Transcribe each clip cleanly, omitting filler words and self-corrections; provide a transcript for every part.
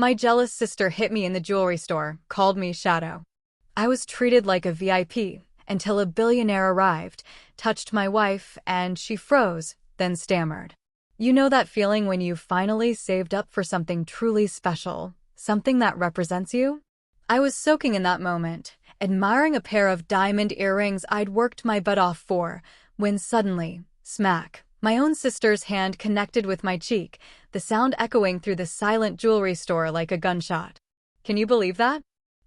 My jealous sister hit me in the jewelry store, called me Shadow. I was treated like a VIP until a billionaire arrived, touched my wife, and she froze, then stammered. You know that feeling when you finally saved up for something truly special, something that represents you? I was soaking in that moment, admiring a pair of diamond earrings I'd worked my butt off for, when suddenly, smack, my own sister's hand connected with my cheek, the sound echoing through the silent jewelry store like a gunshot. Can you believe that?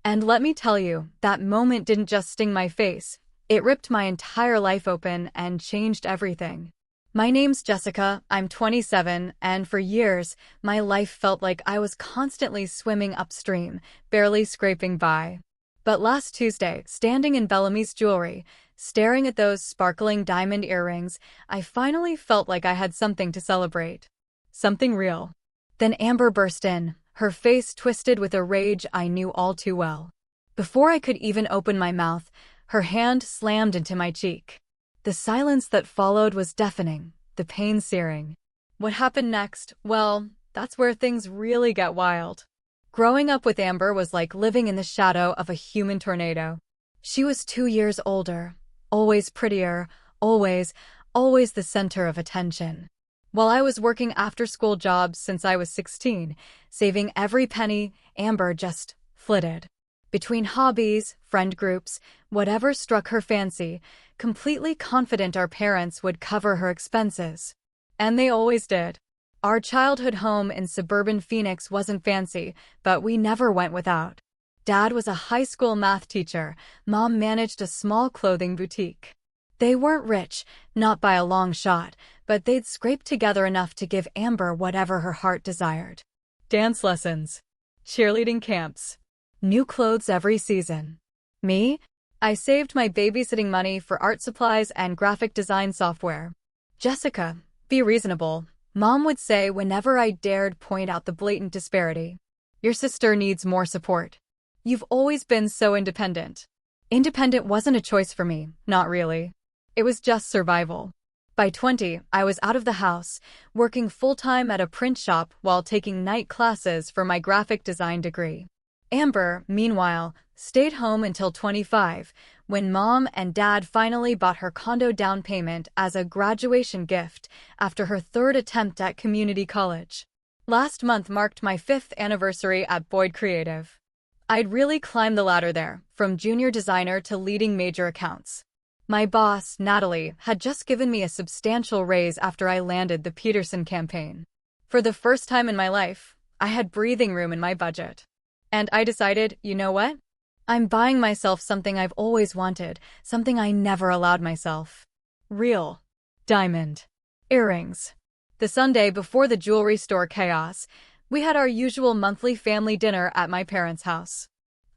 And let me tell you, that moment didn't just sting my face, it ripped my entire life open and changed everything. My name's Jessica, I'm 27, and for years, my life felt like I was constantly swimming upstream, barely scraping by. But last Tuesday, standing in Bellamy's jewelry, staring at those sparkling diamond earrings, I finally felt like I had something to celebrate. Something real. Then Amber burst in, her face twisted with a rage I knew all too well. Before I could even open my mouth, her hand slammed into my cheek. The silence that followed was deafening, the pain searing. What happened next? Well, that's where things really get wild. Growing up with Amber was like living in the shadow of a human tornado. She was 2 years older, always prettier, always the center of attention. While I was working after-school jobs since I was 16, saving every penny, Amber just flitted. Between hobbies, friend groups, whatever struck her fancy, completely confident our parents would cover her expenses. And they always did. Our childhood home in suburban Phoenix wasn't fancy, but we never went without. Dad was a high school math teacher, Mom managed a small clothing boutique. They weren't rich, not by a long shot, but they'd scraped together enough to give Amber whatever her heart desired. Dance lessons, cheerleading camps, new clothes every season. Me? I saved my babysitting money for art supplies and graphic design software. Jessica, be reasonable, Mom would say whenever I dared point out the blatant disparity. Your sister needs more support. You've always been so independent. Independent wasn't a choice for me, not really. It was just survival. By 20, I was out of the house, working full-time at a print shop while taking night classes for my graphic design degree. Amber, meanwhile, stayed home until 25, when Mom and Dad finally bought her condo down payment as a graduation gift after her 3rd attempt at community college. Last month marked my 5th anniversary at Boyd Creative. I'd really climbed the ladder there, from junior designer to leading major accounts. My boss, Natalie, had just given me a substantial raise after I landed the Peterson campaign. For the first time in my life, I had breathing room in my budget. And I decided, you know what? I'm buying myself something I've always wanted, something I never allowed myself. Real diamond earrings. The Sunday before the jewelry store chaos, we had our usual monthly family dinner at my parents' house.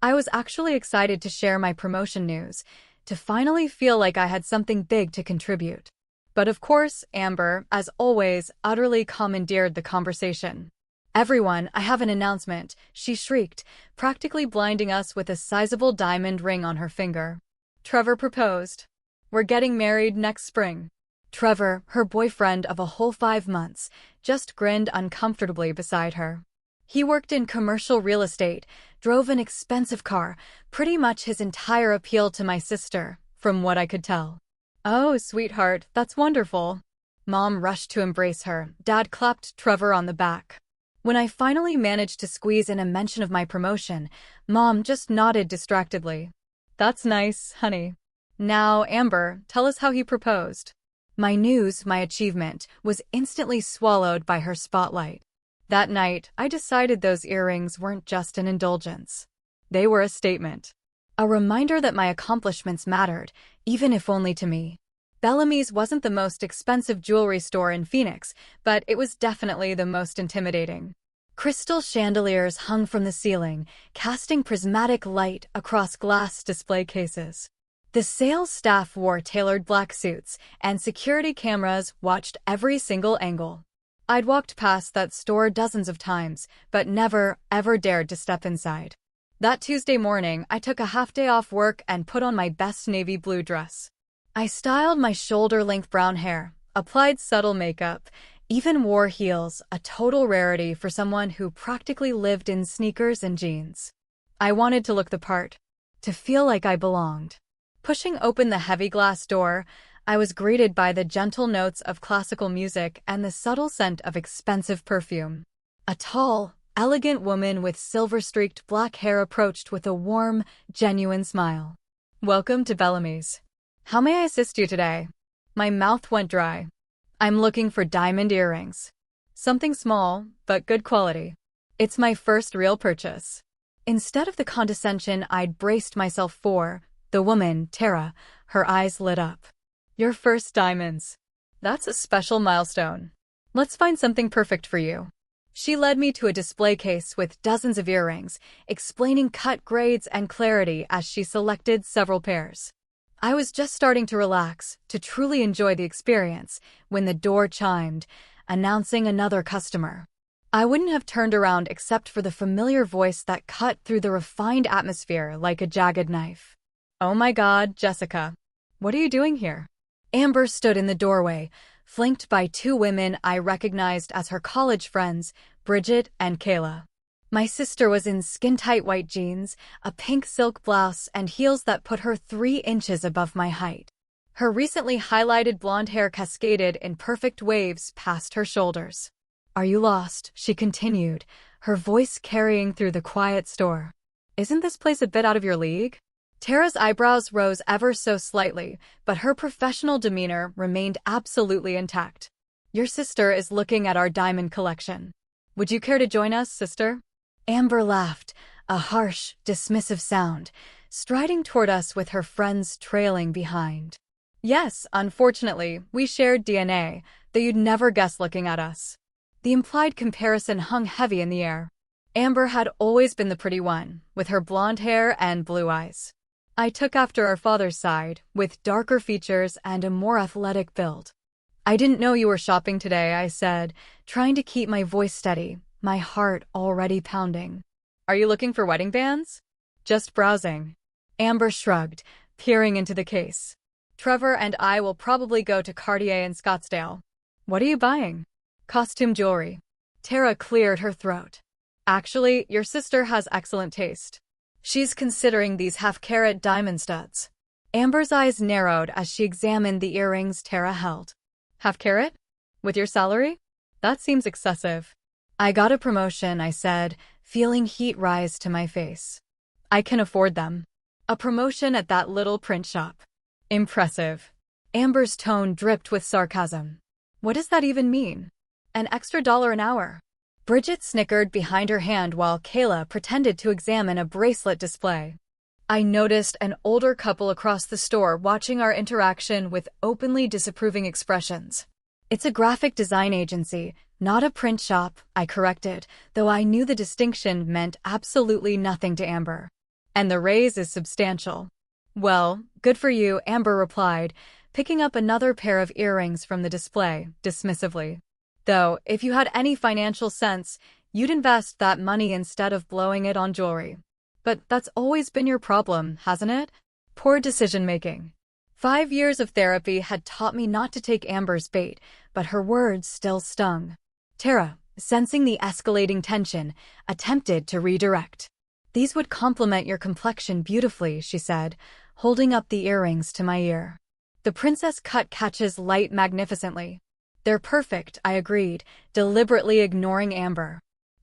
I was actually excited to share my promotion news, to finally feel like I had something big to contribute. But of course, Amber, as always, utterly commandeered the conversation. Everyone, I have an announcement, she shrieked, practically blinding us with a sizable diamond ring on her finger. Trevor proposed. We're getting married next spring. Trevor, her boyfriend of a whole 5 months, just grinned uncomfortably beside her. He worked in commercial real estate, drove an expensive car, pretty much his entire appeal to my sister, from what I could tell. Oh, sweetheart, that's wonderful. Mom rushed to embrace her. Dad clapped Trevor on the back. When I finally managed to squeeze in a mention of my promotion, Mom just nodded distractedly. That's nice, honey. Now, Amber, tell us how he proposed. My news, my achievement, was instantly swallowed by her spotlight. That night, I decided those earrings weren't just an indulgence. They were a statement. A reminder that my accomplishments mattered, even if only to me. Bellamy's wasn't the most expensive jewelry store in Phoenix, but it was definitely the most intimidating. Crystal chandeliers hung from the ceiling, casting prismatic light across glass display cases. The sales staff wore tailored black suits, and security cameras watched every single angle. I'd walked past that store dozens of times, but never, ever dared to step inside. That Tuesday morning, I took a half-day off work and put on my best navy blue dress. I styled my shoulder-length brown hair, applied subtle makeup, Even wore heels, a total rarity for someone who practically lived in sneakers and jeans. I wanted to look the part, to feel like I belonged. Pushing open the heavy glass door, I was greeted by the gentle notes of classical music and the subtle scent of expensive perfume. A tall, elegant woman with silver-streaked black hair approached with a warm, genuine smile. "Welcome to Bellamy's. How may I assist you today?" My mouth went dry. "I'm looking for diamond earrings. Something small, but good quality. It's my first real purchase." Instead of the condescension I'd braced myself for, the woman, Tara, her eyes lit up. "Your first diamonds. That's a special milestone. Let's find something perfect for you." She led me to a display case with dozens of earrings, explaining cut grades and clarity as she selected several pairs. I was just starting to relax, to truly enjoy the experience, when the door chimed, announcing another customer. I wouldn't have turned around except for the familiar voice that cut through the refined atmosphere like a jagged knife. "Oh my God, Jessica. What are you doing here?" Amber stood in the doorway, flanked by two women I recognized as her college friends, Bridget and Kayla. My sister was in skin-tight white jeans, a pink silk blouse, and heels that put her 3 inches above my height. Her recently highlighted blonde hair cascaded in perfect waves past her shoulders. "Are you lost?" she continued, her voice carrying through the quiet store. "Isn't this place a bit out of your league?" Tara's eyebrows rose ever so slightly, but her professional demeanor remained absolutely intact. "Your sister is looking at our diamond collection. Would you care to join us, sister?" Amber laughed, a harsh, dismissive sound, striding toward us with her friends trailing behind. "Yes, unfortunately, we shared DNA, though you'd never guess looking at us." The implied comparison hung heavy in the air. Amber had always been the pretty one, with her blonde hair and blue eyes. I took after our father's side, with darker features and a more athletic build. "I didn't know you were shopping today," I said, trying to keep my voice steady, my heart already pounding. "Are you looking for wedding bands?" "Just browsing." Amber shrugged, peering into the case. "Trevor and I will probably go to Cartier in Scottsdale." "What are you buying?" "Costume jewelry." Tara cleared her throat. "Actually, your sister has excellent taste. She's considering these half-carat diamond studs." Amber's eyes narrowed as she examined the earrings Tara held. "Half-carat? With your salary? That seems excessive." "I got a promotion," I said, feeling heat rise to my face. "I can afford them." "A promotion at that little print shop. Impressive." Amber's tone dripped with sarcasm. "What does that even mean? An extra $1 an hour?" Bridget snickered behind her hand while Kayla pretended to examine a bracelet display. I noticed an older couple across the store watching our interaction with openly disapproving expressions. "It's a graphic design agency, not a print shop," I corrected, though I knew the distinction meant absolutely nothing to Amber. "And the raise is substantial." "Well, good for you," Amber replied, picking up another pair of earrings from the display, dismissively. "Though, if you had any financial sense, you'd invest that money instead of blowing it on jewelry. But that's always been your problem, hasn't it? Poor decision-making." 5 years of therapy had taught me not to take Amber's bait, but her words still stung. Tara, sensing the escalating tension, attempted to redirect. "These would complement your complexion beautifully," she said, holding up the earrings to my ear. "The princess cut catches light magnificently." "They're perfect," I agreed, deliberately ignoring Amber.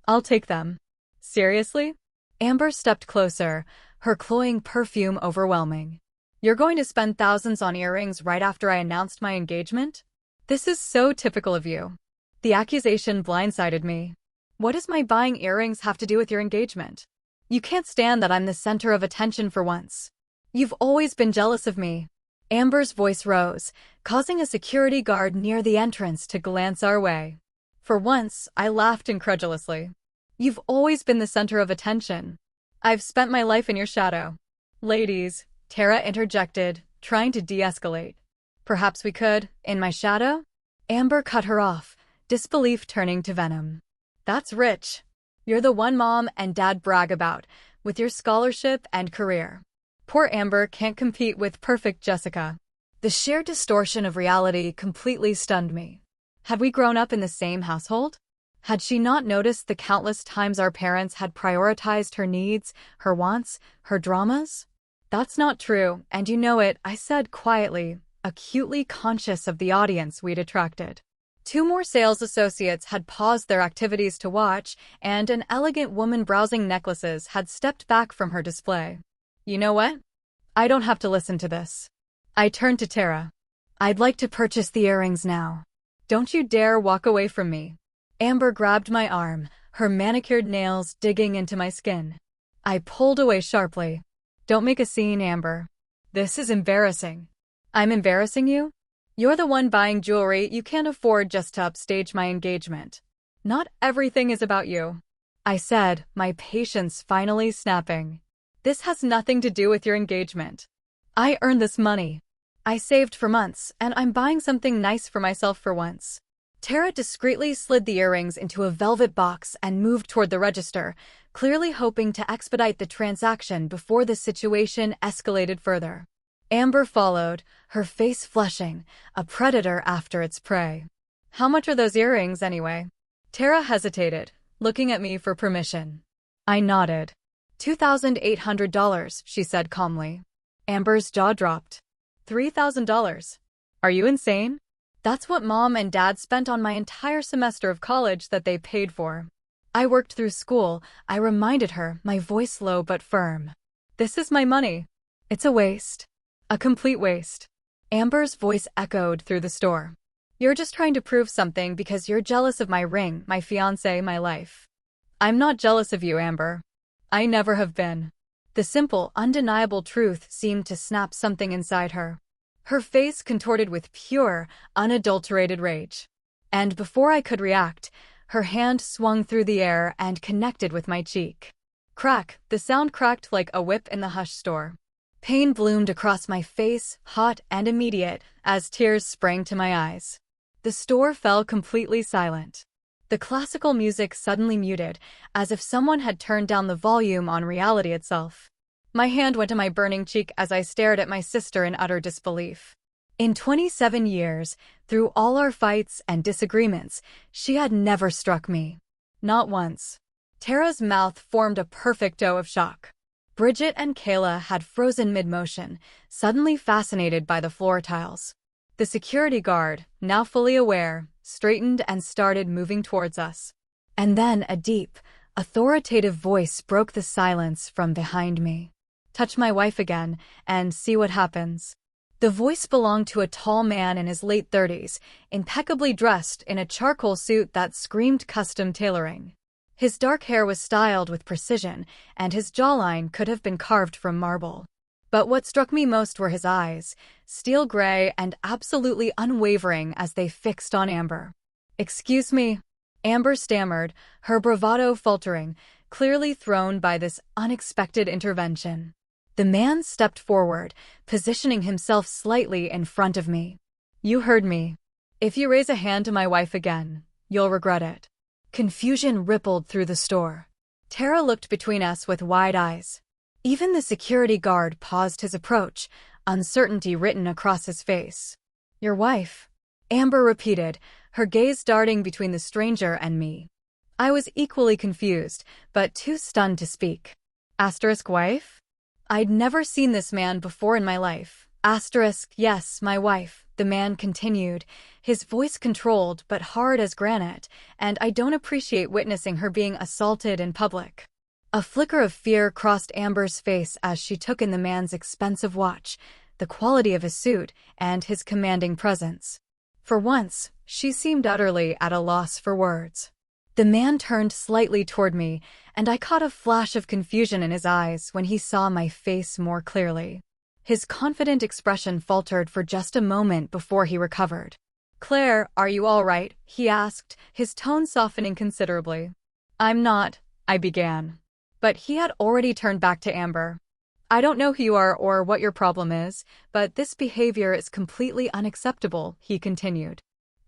"I'll take them." "Seriously?" Amber stepped closer, her cloying perfume overwhelming. "You're going to spend thousands on earrings right after I announced my engagement? This is so typical of you." The accusation blindsided me. "What does my buying earrings have to do with your engagement? You can't stand that I'm the center of attention for once. You've always been jealous of me." Amber's voice rose, causing a security guard near the entrance to glance our way. For once, I laughed incredulously. "You've always been the center of attention. I've spent my life in your shadow." "Ladies," Tara interjected, trying to de-escalate. "Perhaps we could, in my shadow?" Amber cut her off, disbelief turning to venom. "That's rich. You're the one mom and dad brag about, with your scholarship and career. Poor Amber can't compete with perfect Jessica." The sheer distortion of reality completely stunned me. Had we grown up in the same household? Had she not noticed the countless times our parents had prioritized her needs, her wants, her dramas? That's not true, and you know it, I said quietly, acutely conscious of the audience we'd attracted. Two more sales associates had paused their activities to watch, and an elegant woman browsing necklaces had stepped back from her display. You know what? I don't have to listen to this. I turned to Tara. I'd like to purchase the earrings now. Don't you dare walk away from me. Amber grabbed my arm, her manicured nails digging into my skin. I pulled away sharply. Don't make a scene, Amber. This is embarrassing. I'm embarrassing you? You're the one buying jewelry you can't afford just to upstage my engagement. Not everything is about you, I said, my patience finally snapping. This has nothing to do with your engagement. I earned this money. I saved for months, and I'm buying something nice for myself for once. Tara discreetly slid the earrings into a velvet box and moved toward the register, clearly hoping to expedite the transaction before the situation escalated further. Amber followed, her face flushing, a predator after its prey. How much are those earrings, anyway? Tara hesitated, looking at me for permission. I nodded. $2,800, she said calmly. Amber's jaw dropped. $3,000. Are you insane? That's what Mom and Dad spent on my entire semester of college that they paid for. I worked through school, I reminded her, my voice low but firm. This is my money. It's a waste. A complete waste. Amber's voice echoed through the store. You're just trying to prove something because you're jealous of my ring, my fiancé, my life. I'm not jealous of you, Amber. I never have been. The simple, undeniable truth seemed to snap something inside her. Her face contorted with pure, unadulterated rage. And before I could react, her hand swung through the air and connected with my cheek. Crack, the sound cracked like a whip in the hush store. Pain bloomed across my face, hot and immediate, as tears sprang to my eyes. The store fell completely silent. The classical music suddenly muted, as if someone had turned down the volume on reality itself. My hand went to my burning cheek as I stared at my sister in utter disbelief. In 27 years, through all our fights and disagreements, she had never struck me. Not once. Tara's mouth formed a perfect O of shock. Bridget and Kayla had frozen mid-motion, suddenly fascinated by the floor tiles. The security guard, now fully aware, straightened and started moving towards us. And then a deep, authoritative voice broke the silence from behind me. Touch my wife again, and see what happens. The voice belonged to a tall man in his late 30s, impeccably dressed in a charcoal suit that screamed custom tailoring. His dark hair was styled with precision, and his jawline could have been carved from marble. But what struck me most were his eyes, steel gray and absolutely unwavering as they fixed on Amber. "Excuse me," Amber stammered, her bravado faltering, clearly thrown by this unexpected intervention. The man stepped forward, positioning himself slightly in front of me. "You heard me. If you raise a hand to my wife again, you'll regret it." Confusion rippled through the store. Tara looked between us with wide eyes. Even the security guard paused his approach, uncertainty written across his face. "Your wife," Amber repeated, her gaze darting between the stranger and me. I was equally confused, but too stunned to speak. Wife? I'd never seen this man before in my life. Yes, my wife, the man continued, his voice controlled but hard as granite, and I don't appreciate witnessing her being assaulted in public. A flicker of fear crossed Amber's face as she took in the man's expensive watch, the quality of his suit, and his commanding presence. For once, she seemed utterly at a loss for words. The man turned slightly toward me, and I caught a flash of confusion in his eyes when he saw my face more clearly. His confident expression faltered for just a moment before he recovered. "Claire, are you all right?" he asked, his tone softening considerably. "I'm not," I began. But he had already turned back to Amber. "I don't know who you are or what your problem is, but this behavior is completely unacceptable," he continued.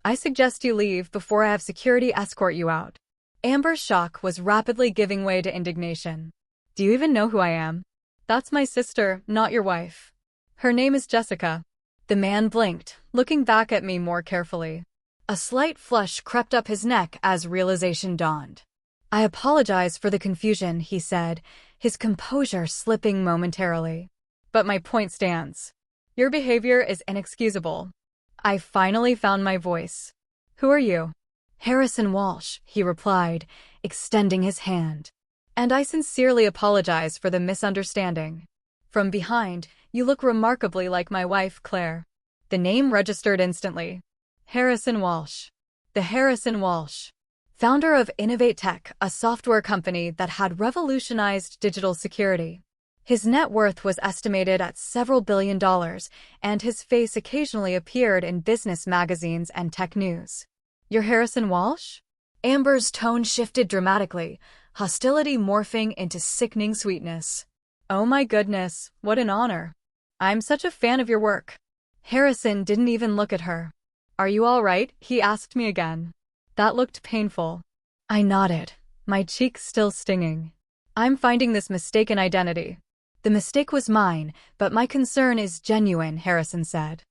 "I suggest you leave before I have security escort you out." Amber's shock was rapidly giving way to indignation. "Do you even know who I am? That's my sister, not your wife. Her name is Jessica." The man blinked, looking back at me more carefully. A slight flush crept up his neck as realization dawned. "I apologize for the confusion," he said, his composure slipping momentarily. "But my point stands. Your behavior is inexcusable." I finally found my voice. "Who are you?" "Harrison Walsh," he replied, extending his hand. "And I sincerely apologize for the misunderstanding. From behind, you look remarkably like my wife, Claire." The name registered instantly. Harrison Walsh. The Harrison Walsh, founder of Innovate Tech, a software company that had revolutionized digital security. His net worth was estimated at several $billion, and his face occasionally appeared in business magazines and tech news. "You're Harrison Walsh?" Amber's tone shifted dramatically, hostility morphing into sickening sweetness. "Oh my goodness, what an honor. I'm such a fan of your work." Harrison didn't even look at her. "Are you all right?" he asked me again. That looked painful. I nodded, my cheeks still stinging. "I'm finding this mistaken identity." "The mistake was mine, but my concern is genuine," Harrison said.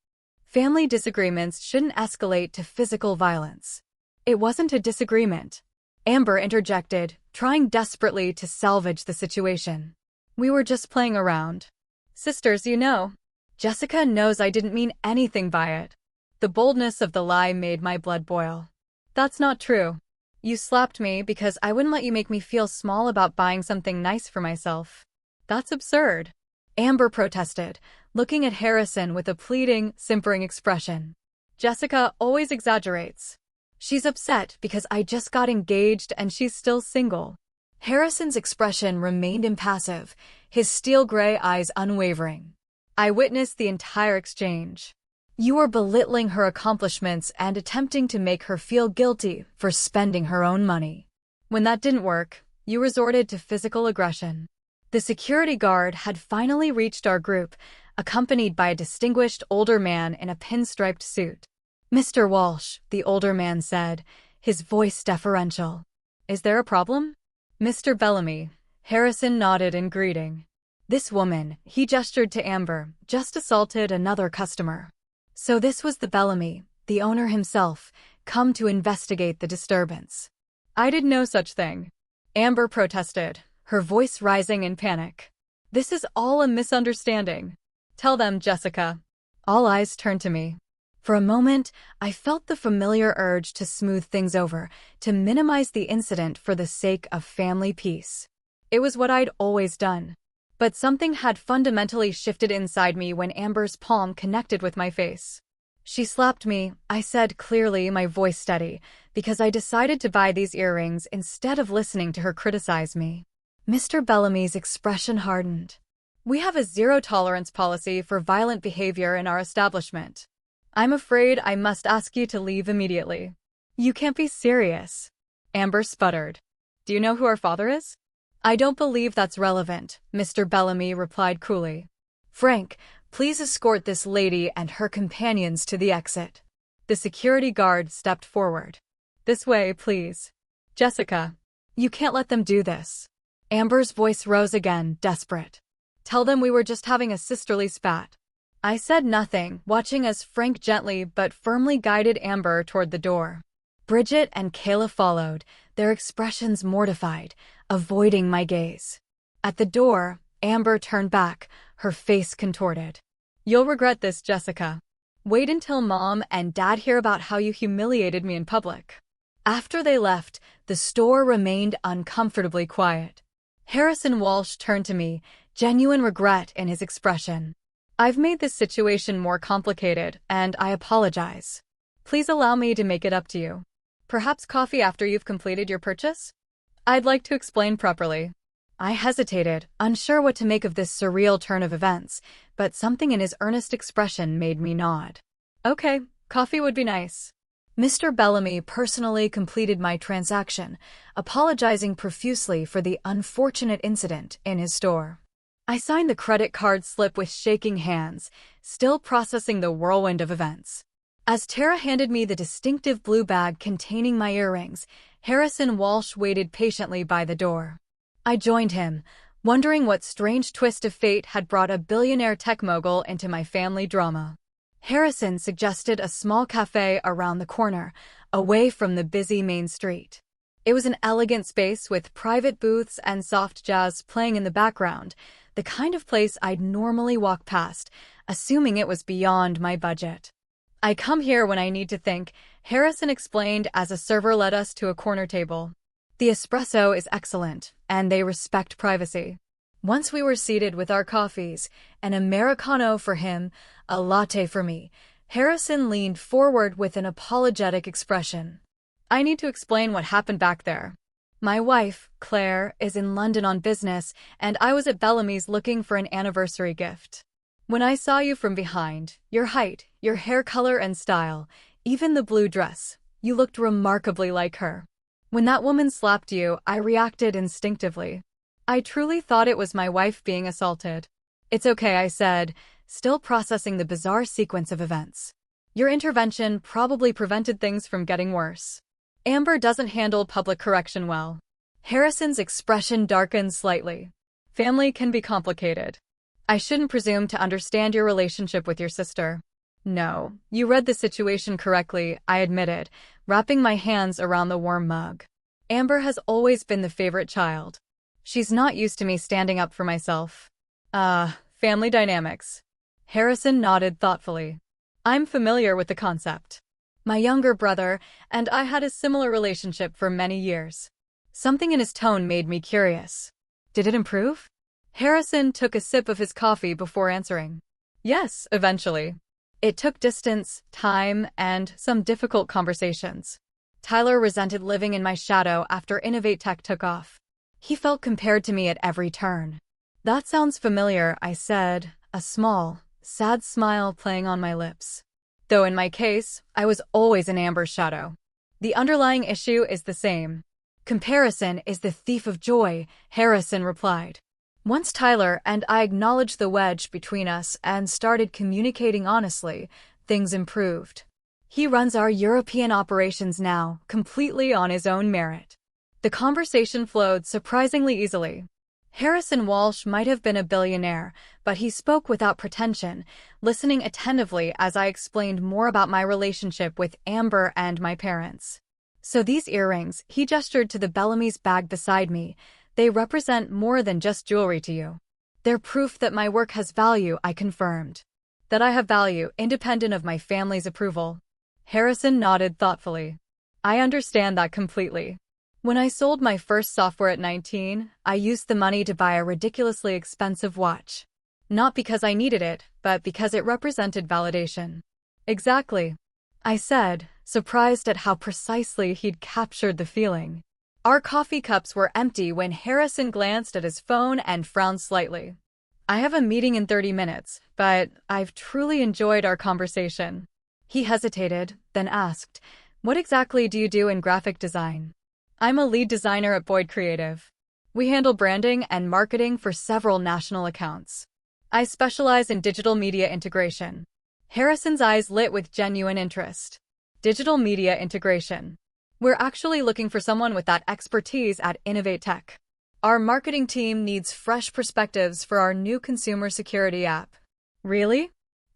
"Family disagreements shouldn't escalate to physical violence." "It wasn't a disagreement," Amber interjected, trying desperately to salvage the situation. "We were just playing around. Sisters, you know." "Jessica knows I didn't mean anything by it." The boldness of the lie made my blood boil. "That's not true. You slapped me because I wouldn't let you make me feel small about buying something nice for myself." "That's absurd," Amber protested, looking at Harrison with a pleading, simpering expression. "Jessica always exaggerates. She's upset because I just got engaged and she's still single." Harrison's expression remained impassive, his steel gray eyes unwavering. I witnessed the entire exchange. "You were belittling her accomplishments and attempting to make her feel guilty for spending her own money. When that didn't work, you resorted to physical aggression." The security guard had finally reached our group, accompanied by a distinguished older man in a pinstriped suit. "Mr. Walsh," the older man said, his voice deferential. "Is there a problem?" "Mr. Bellamy." Harrison nodded in greeting. "This woman," he gestured to Amber, "just assaulted another customer." So this was the Bellamy, the owner himself, come to investigate the disturbance. "I did no such thing," Amber protested, her voice rising in panic. "This is all a misunderstanding. Tell them, Jessica." All eyes turned to me. For a moment, I felt the familiar urge to smooth things over, to minimize the incident for the sake of family peace. It was what I'd always done. But something had fundamentally shifted inside me when Amber's palm connected with my face. "She slapped me," I said clearly, my voice steady, "because I decided to buy these earrings instead of listening to her criticize me." Mr. Bellamy's expression hardened. "We have a zero-tolerance policy for violent behavior in our establishment. I'm afraid I must ask you to leave immediately." "You can't be serious," Amber sputtered. "Do you know who our father is?" "I don't believe that's relevant," Mr. Bellamy replied coolly. "Frank, please escort this lady and her companions to the exit." The security guard stepped forward. "This way, please." "Jessica, you can't let them do this." Amber's voice rose again, desperate. "Tell them we were just having a sisterly spat." I said nothing, watching as Frank gently but firmly guided Amber toward the door. Bridget and Kayla followed, their expressions mortified, avoiding my gaze. At the door, Amber turned back, her face contorted. "You'll regret this, Jessica. Wait until Mom and Dad hear about how you humiliated me in public." After they left, the store remained uncomfortably quiet. Harrison Walsh turned to me, genuine regret in his expression. "I've made this situation more complicated, and I apologize. Please allow me to make it up to you. Perhaps coffee after you've completed your purchase?" "I'd like to explain properly." I hesitated, unsure what to make of this surreal turn of events, but something in his earnest expression made me nod. "Okay, coffee would be nice." Mr. Bellamy personally completed my transaction, apologizing profusely for the unfortunate incident in his store. I signed the credit card slip with shaking hands, still processing the whirlwind of events. As Tara handed me the distinctive blue bag containing my earrings, Harrison Walsh waited patiently by the door. I joined him, wondering what strange twist of fate had brought a billionaire tech mogul into my family drama. Harrison suggested a small cafe around the corner, away from the busy main street. It was an elegant space with private booths and soft jazz playing in the background, the kind of place I'd normally walk past, assuming it was beyond my budget. "I come here when I need to think," Harrison explained as a server led us to a corner table. "The espresso is excellent, and they respect privacy." Once we were seated with our coffees, an Americano for him, a latte for me, Harrison leaned forward with an apologetic expression. "I need to explain what happened back there. My wife, Claire, is in London on business, and I was at Bellamy's looking for an anniversary gift. When I saw you from behind, your height, your hair color and style, even the blue dress, you looked remarkably like her. When that woman slapped you, I reacted instinctively. I truly thought it was my wife being assaulted." "It's okay," I said, still processing the bizarre sequence of events. "Your intervention probably prevented things from getting worse. Amber doesn't handle public correction well." Harrison's expression darkened slightly. "Family can be complicated. I shouldn't presume to understand your relationship with your sister." "No, you read the situation correctly," I admitted, wrapping my hands around the warm mug. "Amber has always been the favorite child. She's not used to me standing up for myself." Family dynamics." Harrison nodded thoughtfully. "I'm familiar with the concept. My younger brother and I had a similar relationship for many years." Something in his tone made me curious. "Did it improve?" Harrison took a sip of his coffee before answering. "Yes, eventually. It took distance, time, and some difficult conversations. Tyler resented living in my shadow after Innovate Tech took off. He felt compared to me at every turn." "That sounds familiar," I said, a small, sad smile playing on my lips. "Though in my case, I was always in Amber's shadow. The underlying issue is the same. Comparison is the thief of joy," Harrison replied. "Once Tyler and I acknowledged the wedge between us and started communicating honestly, things improved. He runs our European operations now, completely on his own merit." The conversation flowed surprisingly easily. Harrison Walsh might have been a billionaire, but he spoke without pretension, listening attentively as I explained more about my relationship with Amber and my parents. "So these earrings," he gestured to the Bellamy's bag beside me, "they represent more than just jewelry to you. They're proof that my work has value," I confirmed. "That I have value, independent of my family's approval." Harrison nodded thoughtfully. "I understand that completely. When I sold my first software at 19, I used the money to buy a ridiculously expensive watch. Not because I needed it, but because it represented validation." "Exactly," I said, surprised at how precisely he'd captured the feeling. Our coffee cups were empty when Harrison glanced at his phone and frowned slightly. "I have a meeting in 30 minutes, but I've truly enjoyed our conversation." He hesitated, then asked, "What exactly do you do in graphic design?" "I'm a lead designer at Boyd Creative. We handle branding and marketing for several national accounts. I specialize in digital media integration." Harrison's eyes lit with genuine interest. "Digital media integration. We're actually looking for someone with that expertise at Innovate Tech. Our marketing team needs fresh perspectives for our new consumer security app." "Really?"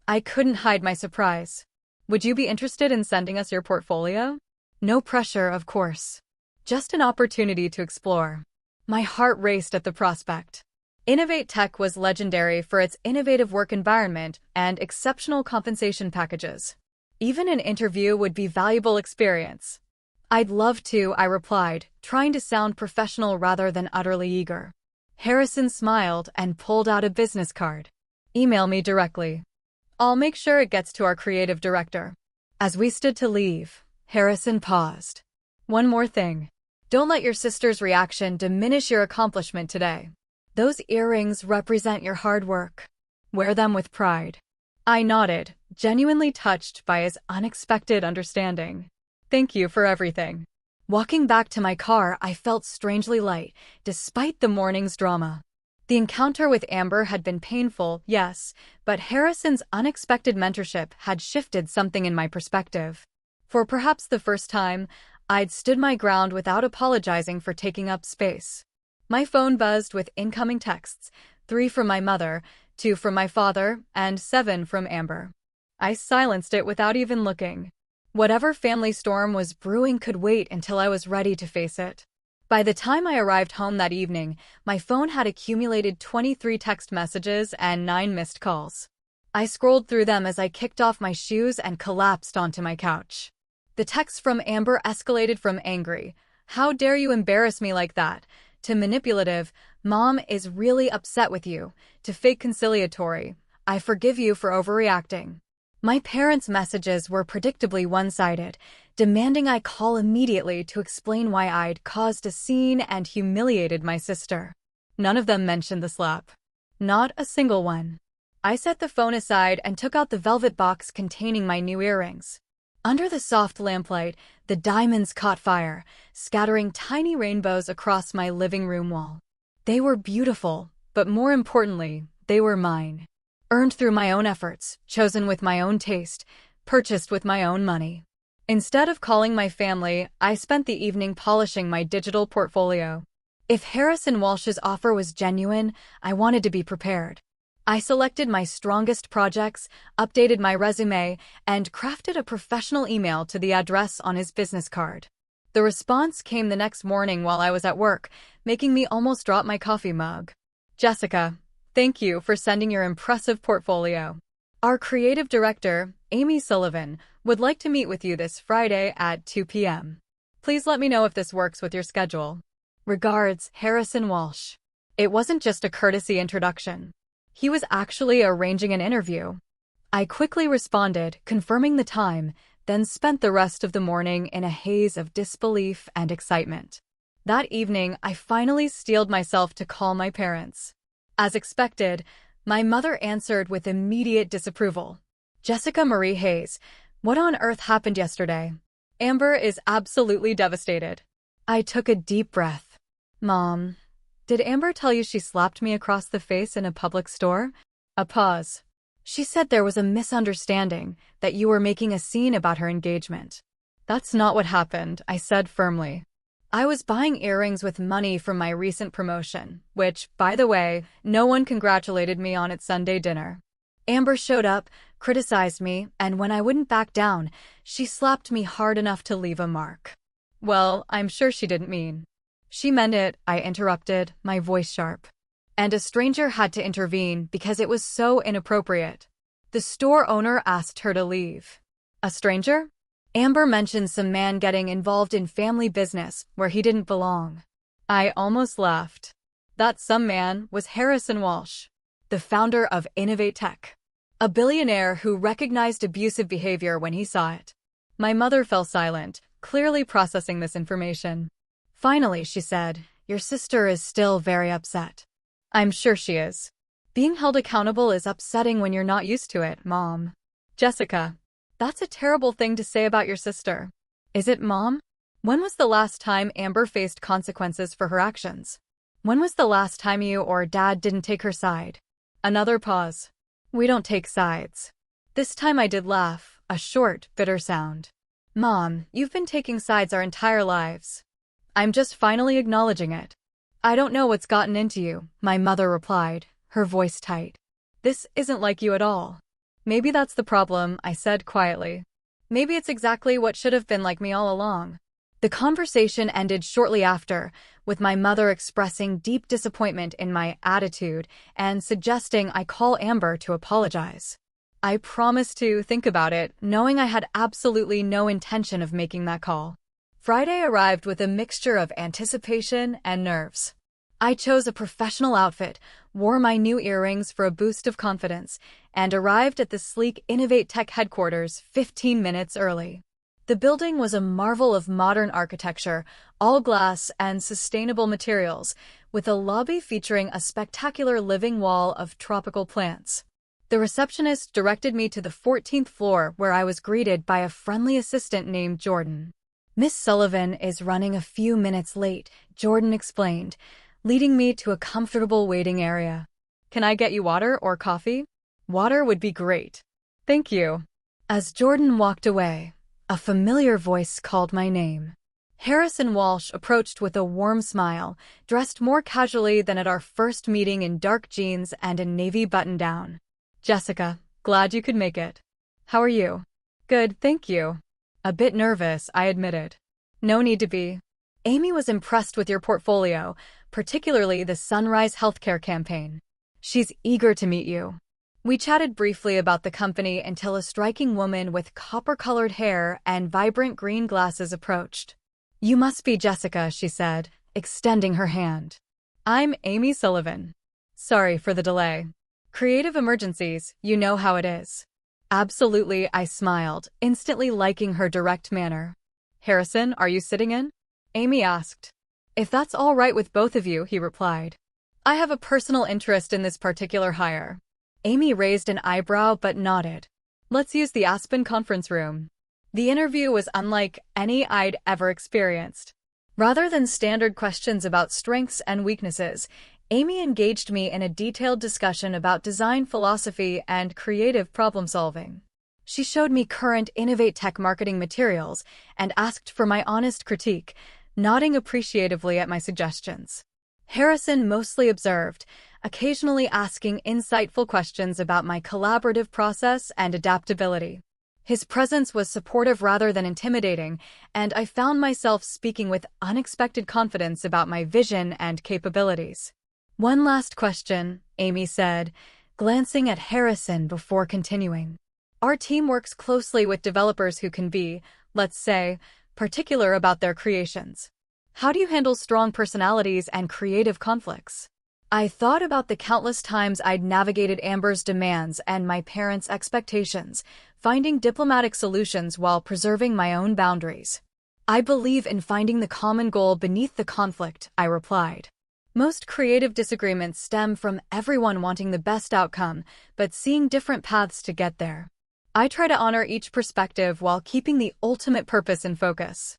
I couldn't hide my surprise. "Would you be interested in sending us your portfolio?" "No pressure, of course. Just an opportunity to explore." My heart raced at the prospect. Innovate Tech was legendary for its innovative work environment and exceptional compensation packages. Even an interview would be valuable experience. "I'd love to," I replied, trying to sound professional rather than utterly eager. Harrison smiled and pulled out a business card. "Email me directly. I'll make sure it gets to our creative director." As we stood to leave, Harrison paused. "One more thing. Don't let your sister's reaction diminish your accomplishment today. Those earrings represent your hard work. Wear them with pride." I nodded, genuinely touched by his unexpected understanding. "Thank you for everything." Walking back to my car, I felt strangely light, despite the morning's drama. The encounter with Amber had been painful, yes, but Harrison's unexpected mentorship had shifted something in my perspective. For perhaps the first time, I'd stood my ground without apologizing for taking up space. My phone buzzed with incoming texts, 3 from my mother, 2 from my father, and 7 from Amber. I silenced it without even looking. Whatever family storm was brewing could wait until I was ready to face it. By the time I arrived home that evening, my phone had accumulated 23 text messages and 9 missed calls. I scrolled through them as I kicked off my shoes and collapsed onto my couch. The text from Amber escalated from angry, "How dare you embarrass me like that?" to manipulative, "Mom is really upset with you," to fake conciliatory, "I forgive you for overreacting." My parents' messages were predictably one-sided, demanding I call immediately to explain why I'd caused a scene and humiliated my sister. None of them mentioned the slap. Not a single one. I set the phone aside and took out the velvet box containing my new earrings. Under the soft lamplight, the diamonds caught fire, scattering tiny rainbows across my living room wall. They were beautiful, but more importantly, they were mine. Earned through my own efforts, chosen with my own taste, purchased with my own money. Instead of calling my family, I spent the evening polishing my digital portfolio. If Harrison Walsh's offer was genuine, I wanted to be prepared. I selected my strongest projects, updated my resume, and crafted a professional email to the address on his business card. The response came the next morning while I was at work, making me almost drop my coffee mug. "Jessica, thank you for sending your impressive portfolio. Our creative director, Amy Sullivan, would like to meet with you this Friday at 2 p.m. Please let me know if this works with your schedule. Regards, Harrison Walsh." It wasn't just a courtesy introduction. He was actually arranging an interview. I quickly responded, confirming the time, then spent the rest of the morning in a haze of disbelief and excitement. That evening, I finally steeled myself to call my parents. As expected, my mother answered with immediate disapproval. "Jessica Marie Hayes, what on earth happened yesterday? Amber is absolutely devastated." I took a deep breath. "Mom, did Amber tell you she slapped me across the face in a public store?" A pause. "She said there was a misunderstanding, that you were making a scene about her engagement." "That's not what happened," I said firmly. "I was buying earrings with money from my recent promotion, which, by the way, no one congratulated me on at Sunday dinner. Amber showed up, criticized me, and when I wouldn't back down, she slapped me hard enough to leave a mark." "Well, I'm sure she didn't mean." "She meant it," I interrupted, my voice sharp. "And a stranger had to intervene because it was so inappropriate. The store owner asked her to leave." "A stranger?" "Amber mentioned some man getting involved in family business where he didn't belong." I almost laughed. That some man was Harrison Walsh, the founder of Innovate Tech, a billionaire who recognized abusive behavior when he saw it. My mother fell silent, clearly processing this information. Finally, she said, "Your sister is still very upset." "I'm sure she is. Being held accountable is upsetting when you're not used to it, Mom." "Jessica, that's a terrible thing to say about your sister." "Is it, Mom? When was the last time Amber faced consequences for her actions? When was the last time you or Dad didn't take her side?" Another pause. "We don't take sides." This time I did laugh, a short, bitter sound. "Mom, you've been taking sides our entire lives. I'm just finally acknowledging it." "I don't know what's gotten into you," my mother replied, her voice tight. "This isn't like you at all." "Maybe that's the problem," I said quietly. "Maybe it's exactly what should have been like me all along." The conversation ended shortly after, with my mother expressing deep disappointment in my attitude and suggesting I call Amber to apologize. I promised to think about it, knowing I had absolutely no intention of making that call. Friday arrived with a mixture of anticipation and nerves. I chose a professional outfit, wore my new earrings for a boost of confidence, and arrived at the sleek Innovate Tech headquarters 15 minutes early. The building was a marvel of modern architecture, all glass and sustainable materials, with a lobby featuring a spectacular living wall of tropical plants. The receptionist directed me to the 14th floor, where I was greeted by a friendly assistant named Jordan. "Miss Sullivan is running a few minutes late," Jordan explained, leading me to a comfortable waiting area. "Can I get you water or coffee?" "Water would be great." "Thank you." As Jordan walked away, a familiar voice called my name. Harrison Walsh approached with a warm smile, dressed more casually than at our first meeting in dark jeans and a navy button-down. "Jessica, glad you could make it. How are you? Good, thank you. A bit nervous, I admitted. No need to be. Amy was impressed with your portfolio, particularly the Sunrise Healthcare campaign. She's eager to meet you. We chatted briefly about the company until a striking woman with copper-colored hair and vibrant green glasses approached. You must be Jessica, she said, extending her hand. I'm Amy Sullivan. Sorry for the delay. Creative emergencies, you know how it is. Absolutely, I smiled, instantly liking her direct manner. Harrison, are you sitting in? Amy asked. If that's all right with both of you, he replied. I have a personal interest in this particular hire. Amy raised an eyebrow but nodded. Let's use the Aspen conference room. The interview was unlike any I'd ever experienced. Rather than standard questions about strengths and weaknesses, Amy engaged me in a detailed discussion about design philosophy and creative problem-solving. She showed me current Innovate Tech marketing materials and asked for my honest critique, nodding appreciatively at my suggestions. Harrison mostly observed, occasionally asking insightful questions about my collaborative process and adaptability. His presence was supportive rather than intimidating, and I found myself speaking with unexpected confidence about my vision and capabilities. One last question, Amy said, glancing at Harrison before continuing. Our team works closely with developers who can be, let's say, particular about their creations. How do you handle strong personalities and creative conflicts? I thought about the countless times I'd navigated Amber's demands and my parents' expectations, finding diplomatic solutions while preserving my own boundaries. I believe in finding the common goal beneath the conflict, I replied. Most creative disagreements stem from everyone wanting the best outcome, but seeing different paths to get there. I try to honor each perspective while keeping the ultimate purpose in focus.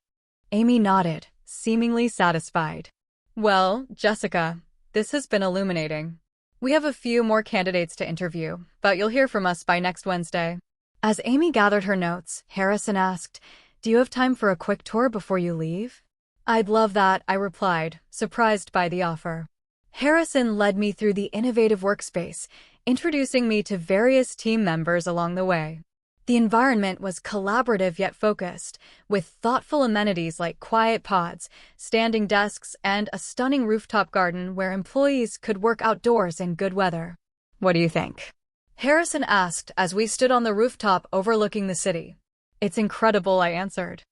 Amy nodded, seemingly satisfied. Well, Jessica, this has been illuminating. We have a few more candidates to interview, but you'll hear from us by next Wednesday. As Amy gathered her notes, Harrison asked, Do you have time for a quick tour before you leave? I'd love that, I replied, surprised by the offer. Harrison led me through the innovative workspace, introducing me to various team members along the way. The environment was collaborative yet focused, with thoughtful amenities like quiet pods, standing desks, and a stunning rooftop garden where employees could work outdoors in good weather. What do you think? Harrison asked as we stood on the rooftop overlooking the city. It's incredible, I answered.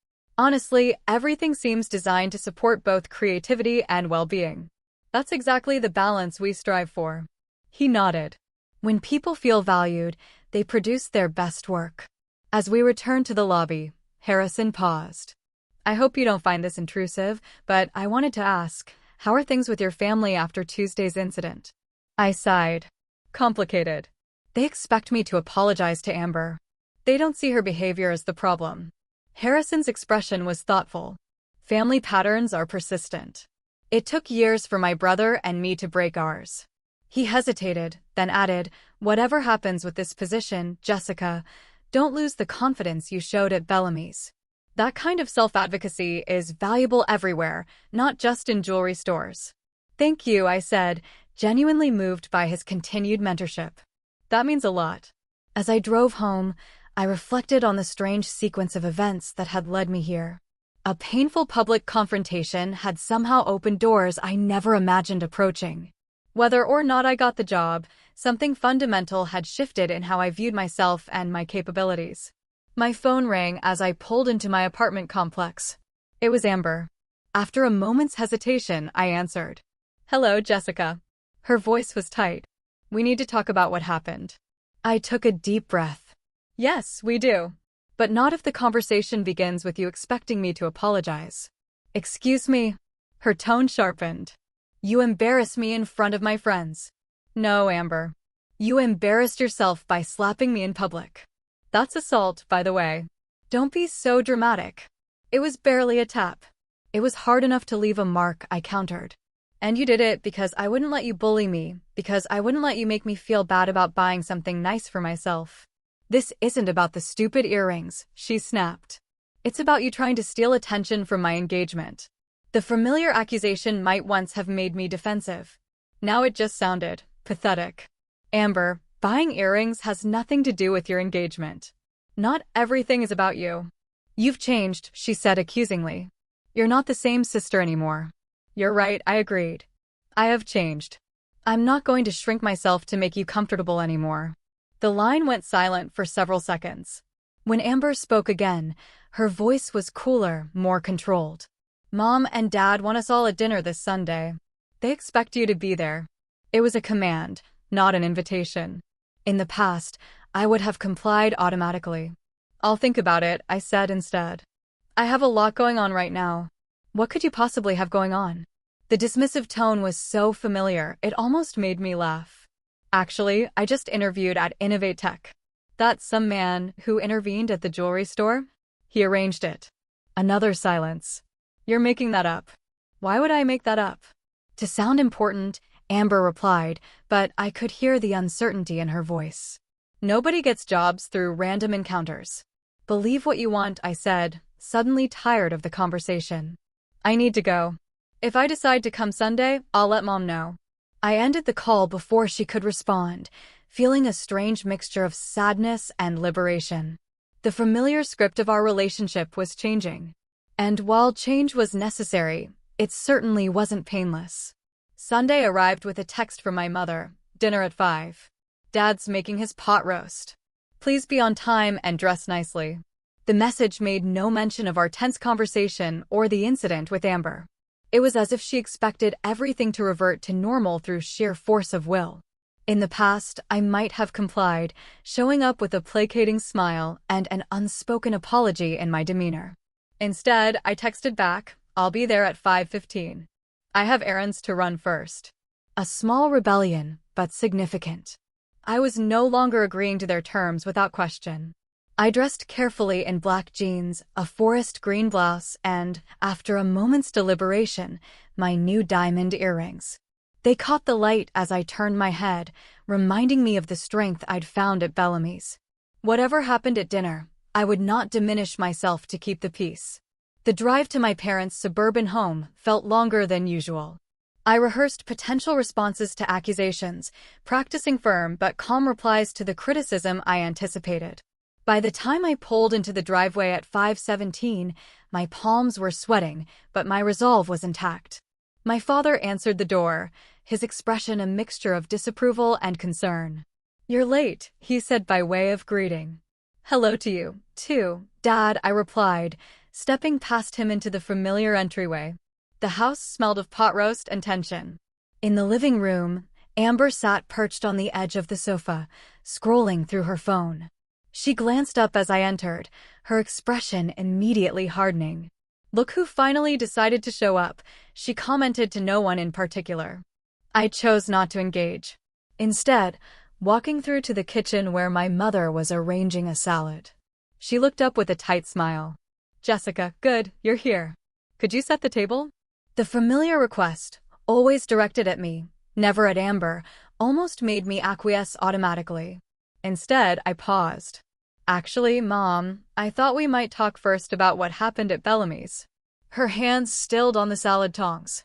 Honestly, everything seems designed to support both creativity and well-being. That's exactly the balance we strive for. He nodded. When people feel valued, they produce their best work. As we returned to the lobby, Harrison paused. I hope you don't find this intrusive, but I wanted to ask, how are things with your family after Tuesday's incident? I sighed. Complicated. They expect me to apologize to Amber. They don't see her behavior as the problem. Harrison's expression was thoughtful. Family patterns are persistent. It took years for my brother and me to break ours. He hesitated, then added, Whatever happens with this position, Jessica, don't lose the confidence you showed at Bellamy's. That kind of self-advocacy is valuable everywhere, not just in jewelry stores. Thank you, I said, genuinely moved by his continued mentorship. That means a lot. As I drove home, I reflected on the strange sequence of events that had led me here. A painful public confrontation had somehow opened doors I never imagined approaching. Whether or not I got the job, something fundamental had shifted in how I viewed myself and my capabilities. My phone rang as I pulled into my apartment complex. It was Amber. After a moment's hesitation, I answered. Hello, Jessica. Her voice was tight. We need to talk about what happened. I took a deep breath. Yes, we do. But not if the conversation begins with you expecting me to apologize. Excuse me. Her tone sharpened. You embarrass me in front of my friends. No, Amber. You embarrassed yourself by slapping me in public. That's assault, by the way. Don't be so dramatic. It was barely a tap. It was hard enough to leave a mark, I countered. And you did it because I wouldn't let you bully me, because I wouldn't let you make me feel bad about buying something nice for myself. This isn't about the stupid earrings, she snapped. It's about you trying to steal attention from my engagement. The familiar accusation might once have made me defensive. Now it just sounded pathetic. Amber, buying earrings has nothing to do with your engagement. Not everything is about you. You've changed, she said accusingly. You're not the same sister anymore. You're right, I agreed. I have changed. I'm not going to shrink myself to make you comfortable anymore. The line went silent for several seconds. When Amber spoke again, her voice was cooler, more controlled. Mom and Dad want us all at dinner this Sunday. They expect you to be there. It was a command, not an invitation. In the past, I would have complied automatically. I'll think about it, I said instead. I have a lot going on right now. What could you possibly have going on? The dismissive tone was so familiar, it almost made me laugh. Actually, I just interviewed at Innovate Tech. That's some man who intervened at the jewelry store? He arranged it. Another silence. You're making that up. Why would I make that up? To sound important, Amber replied, but I could hear the uncertainty in her voice. Nobody gets jobs through random encounters. Believe what you want, I said, suddenly tired of the conversation. I need to go. If I decide to come Sunday, I'll let Mom know. I ended the call before she could respond, feeling a strange mixture of sadness and liberation. The familiar script of our relationship was changing. And while change was necessary, it certainly wasn't painless. Sunday arrived with a text from my mother, dinner at 5. Dad's making his pot roast. Please be on time and dress nicely. The message made no mention of our tense conversation or the incident with Amber. It was as if she expected everything to revert to normal through sheer force of will. In the past, I might have complied, showing up with a placating smile and an unspoken apology in my demeanor. Instead, I texted back, I'll be there at 5:15. I have errands to run first. A small rebellion, but significant. I was no longer agreeing to their terms without question. I dressed carefully in black jeans, a forest green blouse, and, after a moment's deliberation, my new diamond earrings. They caught the light as I turned my head, reminding me of the strength I'd found at Bellamy's. Whatever happened at dinner, I would not diminish myself to keep the peace. The drive to my parents' suburban home felt longer than usual. I rehearsed potential responses to accusations, practicing firm but calm replies to the criticism I anticipated. By the time I pulled into the driveway at 5:17, my palms were sweating, but my resolve was intact. My father answered the door, his expression a mixture of disapproval and concern. You're late, he said by way of greeting. Hello to you, too, Dad, I replied, stepping past him into the familiar entryway. The house smelled of pot roast and tension. In the living room, Amber sat perched on the edge of the sofa, scrolling through her phone. She glanced up as I entered, her expression immediately hardening. Look who finally decided to show up, she commented to no one in particular. I chose not to engage. Instead, walking through to the kitchen where my mother was arranging a salad. She looked up with a tight smile. Jessica, good, you're here. Could you set the table? The familiar request, always directed at me, never at Amber, almost made me acquiesce automatically. Instead, I paused. Actually, Mom, I thought we might talk first about what happened at Bellamy's. Her hands stilled on the salad tongs.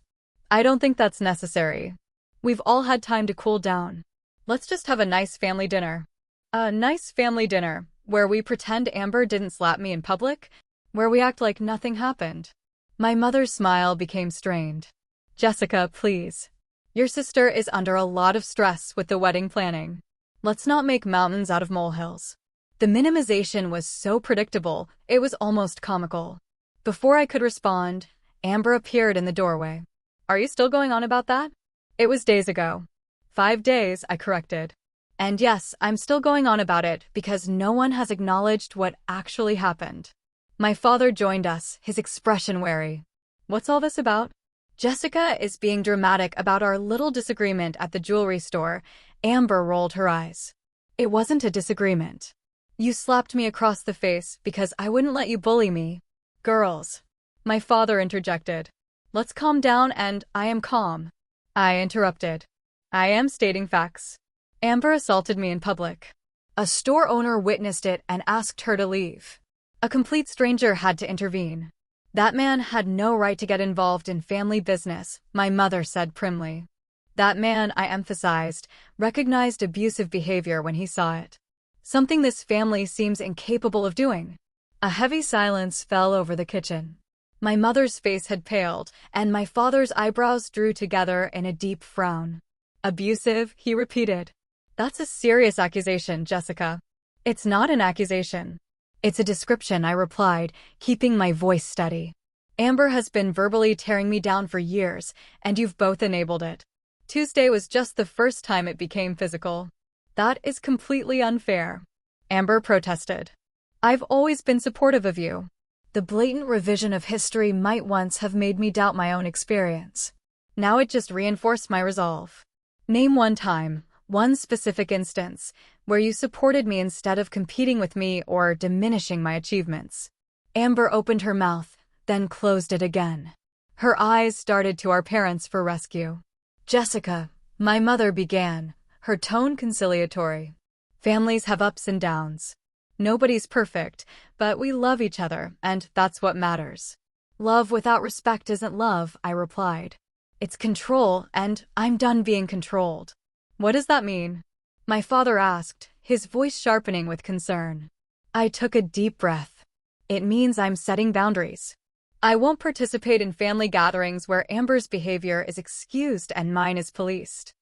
I don't think that's necessary. We've all had time to cool down. Let's just have a nice family dinner. A nice family dinner, where we pretend Amber didn't slap me in public, where we act like nothing happened. My mother's smile became strained. Jessica, please. Your sister is under a lot of stress with the wedding planning. Let's not make mountains out of molehills. The minimization was so predictable, it was almost comical. Before I could respond, Amber appeared in the doorway. Are you still going on about that? It was days ago. 5 days, I corrected. And yes, I'm still going on about it because no one has acknowledged what actually happened. My father joined us, his expression wary. What's all this about? Jessica is being dramatic about our little disagreement at the jewelry store. Amber rolled her eyes. It wasn't a disagreement. You slapped me across the face because I wouldn't let you bully me. Girls. My father interjected. Let's calm down, and I am calm. I interrupted. I am stating facts. Amber assaulted me in public. A store owner witnessed it and asked her to leave. A complete stranger had to intervene. That man had no right to get involved in family business, my mother said primly. That man, I emphasized, recognized abusive behavior when he saw it. something this family seems incapable of doing. A heavy silence fell over the kitchen. My mother's face had paled, and my father's eyebrows drew together in a deep frown. Abusive, he repeated. That's a serious accusation, Jessica. It's not an accusation. It's a description, I replied, keeping my voice steady. Amber has been verbally tearing me down for years, and you've both enabled it. Tuesday was just the first time it became physical. That is completely unfair. Amber protested. I've always been supportive of you. The blatant revision of history might once have made me doubt my own experience. Now it just reinforced my resolve. Name one time, one specific instance, where you supported me instead of competing with me or diminishing my achievements. Amber opened her mouth, then closed it again. Her eyes darted to our parents for rescue. Jessica, my mother began, her tone conciliatory. Families have ups and downs. Nobody's perfect, but we love each other, and that's what matters. Love without respect isn't love, I replied. It's control, and I'm done being controlled. What does that mean? My father asked, his voice sharpening with concern. I took a deep breath. It means I'm setting boundaries. I won't participate in family gatherings where Amber's behavior is excused and mine is policed.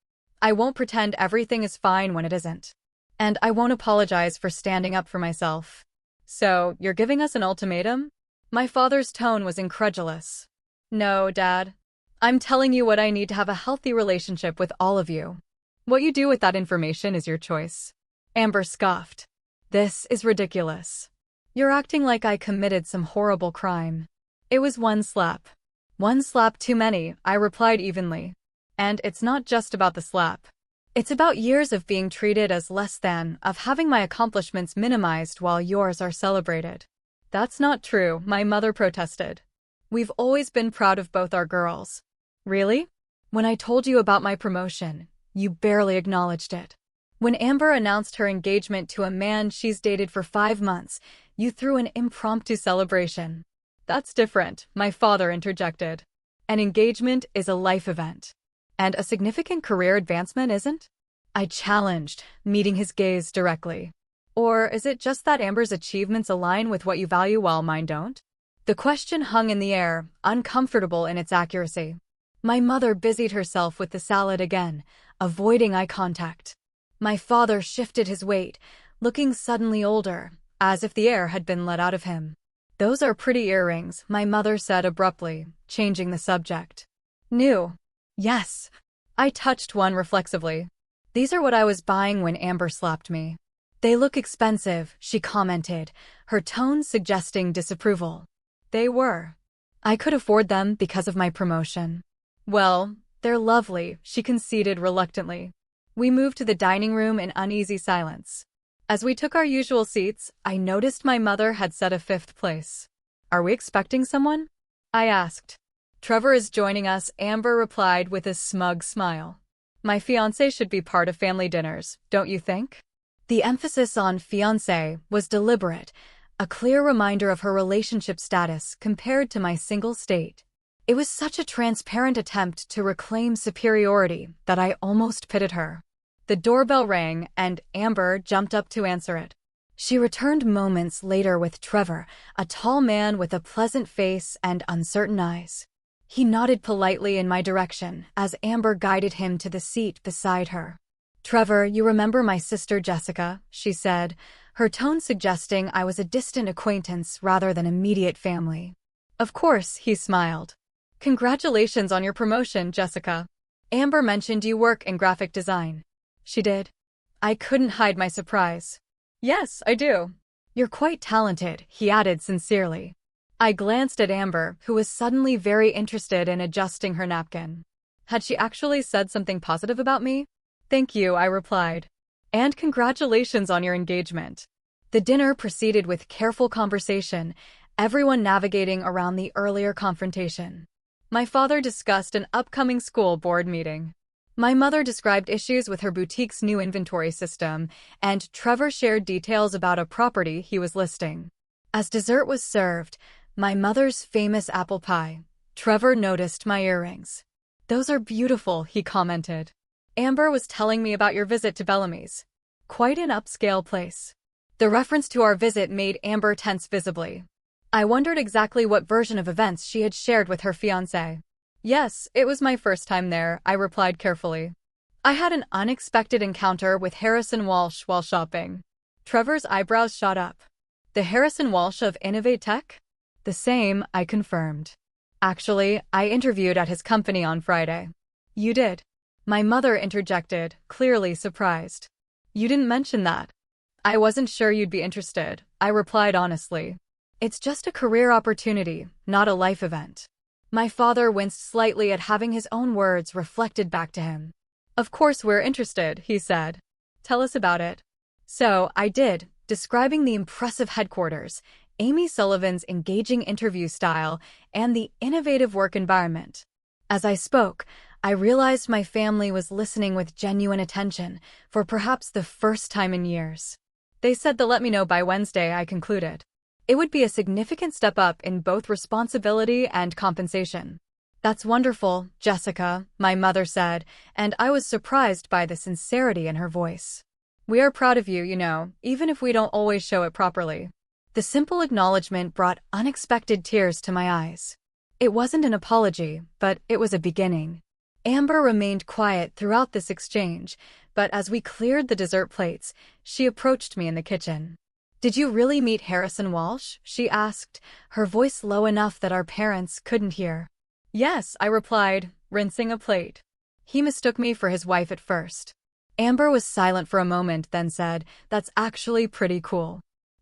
I won't pretend everything is fine when it isn't. And I won't apologize for standing up for myself. So, you're giving us an ultimatum? My father's tone was incredulous. No, Dad. I'm telling you what I need to have a healthy relationship with all of you. What you do with that information is your choice. Amber scoffed. This is ridiculous. You're acting like I committed some horrible crime. It was one slap. One slap too many, I replied evenly. And it's not just about the slap. It's about years of being treated as less than, of having my accomplishments minimized while yours are celebrated. That's not true, my mother protested. We've always been proud of both our girls. Really? When I told you about my promotion, you barely acknowledged it. When Amber announced her engagement to a man she's dated for 5 months, you threw an impromptu celebration. That's different, my father interjected. An engagement is a life event. And a significant career advancement isn't? I challenged, meeting his gaze directly. Or is it just that Amber's achievements align with what you value while mine don't? The question hung in the air, uncomfortable in its accuracy. My mother busied herself with the salad again, avoiding eye contact. My father shifted his weight, looking suddenly older, as if the air had been let out of him. Those are pretty earrings, my mother said abruptly, changing the subject. New. Yes. I touched one reflexively. These are what I was buying when Amber slapped me. They look expensive, she commented, her tone suggesting disapproval. They were. I could afford them because of my promotion. Well, they're lovely, she conceded reluctantly. We moved to the dining room in uneasy silence. As we took our usual seats, I noticed my mother had set a 5th place. Are we expecting someone? I asked. Trevor is joining us, Amber replied with a smug smile. My fiancé should be part of family dinners, don't you think? The emphasis on fiancé was deliberate, a clear reminder of her relationship status compared to my single state. It was such a transparent attempt to reclaim superiority that I almost pitied her. The doorbell rang, and Amber jumped up to answer it. She returned moments later with Trevor, a tall man with a pleasant face and uncertain eyes. He nodded politely in my direction as Amber guided him to the seat beside her. Trevor, you remember my sister Jessica, she said, her tone suggesting I was a distant acquaintance rather than immediate family. Of course, he smiled. Congratulations on your promotion, Jessica. Amber mentioned you work in graphic design. She did. I couldn't hide my surprise. Yes, I do. You're quite talented, he added sincerely. I glanced at Amber, who was suddenly very interested in adjusting her napkin. Had she actually said something positive about me? Thank you, I replied. And congratulations on your engagement. The dinner proceeded with careful conversation, everyone navigating around the earlier confrontation. My father discussed an upcoming school board meeting. My mother described issues with her boutique's new inventory system, and Trevor shared details about a property he was listing. As dessert was served, my mother's famous apple pie, Trevor noticed my earrings. Those are beautiful, he commented. Amber was telling me about your visit to Bellamy's. Quite an upscale place. The reference to our visit made Amber tense visibly. I wondered exactly what version of events she had shared with her fiancé. Yes, it was my first time there, I replied carefully. I had an unexpected encounter with Harrison Walsh while shopping. Trevor's eyebrows shot up. The Harrison Walsh of Innovate Tech? The same, I confirmed. Actually, I interviewed at his company on Friday. You did? My mother interjected, clearly surprised. You didn't mention that. I wasn't sure you'd be interested, I replied honestly. It's just a career opportunity, not a life event. My father winced slightly at having his own words reflected back to him. Of course we're interested, he said. Tell us about it. So, I did, describing the impressive headquarters, Amy Sullivan's engaging interview style, and the innovative work environment. As I spoke, I realized my family was listening with genuine attention, for perhaps the first time in years. They said they'll let me know by Wednesday, I concluded. It would be a significant step up in both responsibility and compensation. That's wonderful, Jessica, my mother said, and I was surprised by the sincerity in her voice. We are proud of you, even if we don't always show it properly. The simple acknowledgement brought unexpected tears to my eyes. It wasn't an apology, but it was a beginning. Amber remained quiet throughout this exchange, but as we cleared the dessert plates, she approached me in the kitchen. Did you really meet Harrison Walsh? She asked, her voice low enough that our parents couldn't hear. Yes, I replied, rinsing a plate. He mistook me for his wife at first. Amber was silent for a moment, then said, That's actually pretty cool.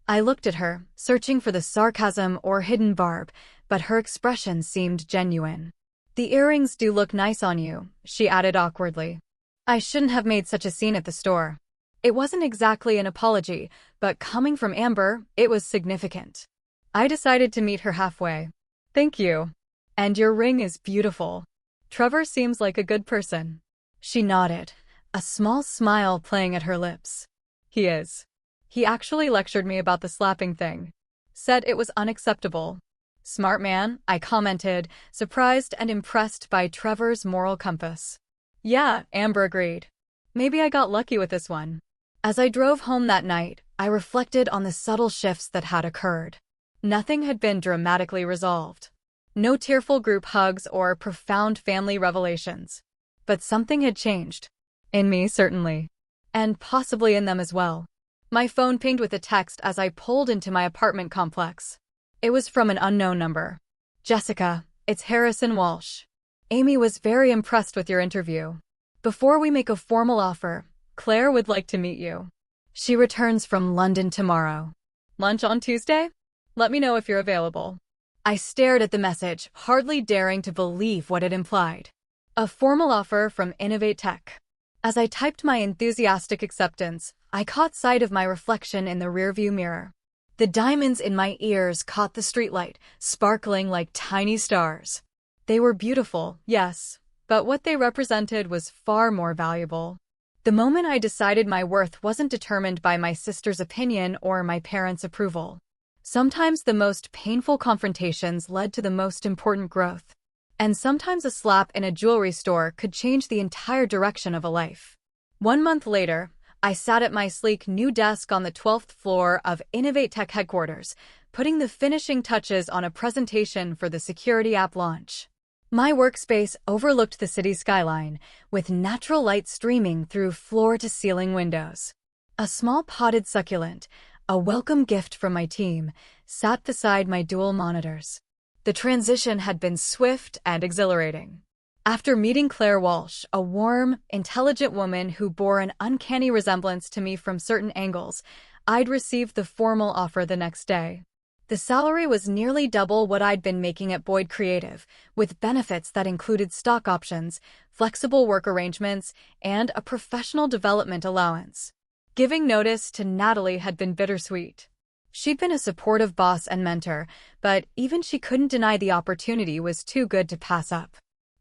I looked at her, searching for the sarcasm or hidden barb, but her expression seemed genuine. The earrings do look nice on you, she added awkwardly. I shouldn't have made such a scene at the store. It wasn't exactly an apology, but coming from Amber, it was significant. I decided to meet her halfway. Thank you. And your ring is beautiful. Trevor seems like a good person. She nodded, a small smile playing at her lips. He is. He actually lectured me about the slapping thing. Said it was unacceptable. Smart man, I commented, surprised and impressed by Trevor's moral compass. Yeah, Amber agreed. Maybe I got lucky with this one. As I drove home that night, I reflected on the subtle shifts that had occurred. Nothing had been dramatically resolved. No tearful group hugs or profound family revelations. But something had changed. In me, certainly. And possibly in them as well. My phone pinged with a text as I pulled into my apartment complex. It was from an unknown number. Jessica, it's Harrison Walsh. Amy was very impressed with your interview. Before we make a formal offer, Claire would like to meet you. She returns from London tomorrow. Lunch on Tuesday? Let me know if you're available. I stared at the message, hardly daring to believe what it implied. A formal offer from Innovate Tech. As I typed my enthusiastic acceptance, I caught sight of my reflection in the rearview mirror. The diamonds in my ears caught the streetlight, sparkling like tiny stars. They were beautiful, yes, but what they represented was far more valuable. The moment I decided my worth wasn't determined by my sister's opinion or my parents' approval. Sometimes the most painful confrontations led to the most important growth. And sometimes a slap in a jewelry store could change the entire direction of a life. 1 month later, I sat at my sleek new desk on the 12th floor of Innovate Tech headquarters, putting the finishing touches on a presentation for the security app launch. My workspace overlooked the city skyline, with natural light streaming through floor-to-ceiling windows. A small potted succulent, a welcome gift from my team, sat beside my dual monitors. The transition had been swift and exhilarating. After meeting Claire Walsh, a warm, intelligent woman who bore an uncanny resemblance to me from certain angles, I'd received the formal offer the next day. The salary was nearly double what I'd been making at Boyd Creative, with benefits that included stock options, flexible work arrangements, and a professional development allowance. Giving notice to Natalie had been bittersweet. She'd been a supportive boss and mentor, but even she couldn't deny the opportunity was too good to pass up.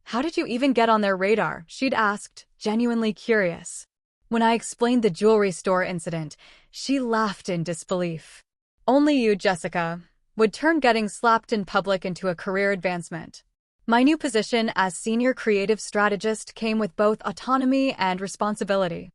How did you even get on their radar? She'd asked, genuinely curious. When I explained the jewelry store incident, she laughed in disbelief. Only you, Jessica, would turn getting slapped in public into a career advancement. My new position as senior creative strategist came with both autonomy and responsibility.